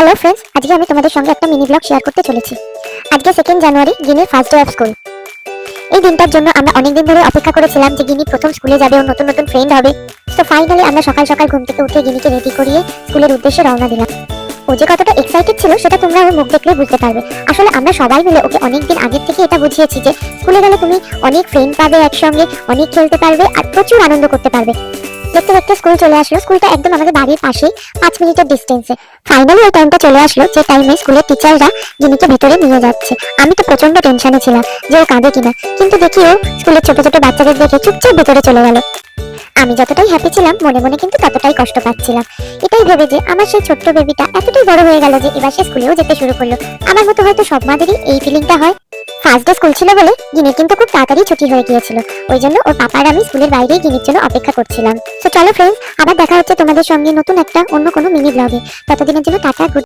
Hello friends, আজকে আমি তোমাদের সঙ্গে একটা মিনি ব্লগ শেয়ার করতে চলেছি। আজকে 2 জানুয়ারি, গিনির ফার্স্ট ডে অফ স্কুল। এই দিনটার জন্য আমরা অনেকদিন ধরে অপেক্ষা করেছিলাম যে গিনি প্রথম স্কুলে যাবে, ও নতুন নতুন ফ্রেন্ড হবে। তো ফাইনালি আমরা সকাল সকাল ঘুম থেকে উঠে গিনিকে রেডি করিয়ে স্কুলের উদ্দেশ্যে রওনা দিলাম। ও যে কতটা এক্সাইটেড ছিল সেটা তোমরা ওর মুখ দেখলে বুঝতে পারবে। আসলে আমরা সবাই মিলে ওকে অনেকদিন আগের থেকে এটা বুঝিয়েছি যে স্কুলে গেলে তুমি অনেক ফ্রেন্ড পাবে, একসঙ্গে অনেক খেলতে পারবে আর প্রচুর আনন্দ করতে পারবে। দেখতে দেখতে স্কুল চলে আসলো। স্কুলটা একদম আমাদের বাড়ির পাশেই, 5 মিনিটের ডিস্টেন্সে। ফাইনালি ওই টাইমটা চলে আসলো যে টাইমে স্কুলের টিচাররা গিনিকে ভিতরে নিয়ে যাচ্ছে। আমি তো প্রচন্ড টেনশনে ছিলাম যে ও কাঁদে কিনা, কিন্তু দেখি ও স্কুলের ছোট ছোট বাচ্চাদের দেখে চুপচাপ ভিতরে চলে গেল। আমি যতটাই হ্যাপি ছিলাম, মনে মনে কিন্তু ততটাই কষ্ট পাচ্ছিলাম, এটাই ভেবে যে আমার সেই ছোট্ট বেবিটা এতটাই বড় হয়ে গেল যে এবার সে স্কুলেও যেতে শুরু করলো। আমার মতো হয়তো সব মাদেরই এই ফিলিংটা হয়। ফার্স্ট ডে স্কুল ছিল বলে গিনির কিন্তু খুব তাড়াতাড়ি ছুটি হয়ে গিয়েছিল। ওই জন্য ওর পাপা আর আমি স্কুলের বাইরেই গিনির জন্য অপেক্ষা করছিলাম। তো চলো ফ্রেন্ডস, আবার দেখা হচ্ছে তোমাদের সঙ্গে নতুন একটা অন্য কোনো মিনি ব্লগে। ততদিনের জন্য টাটা, গুড।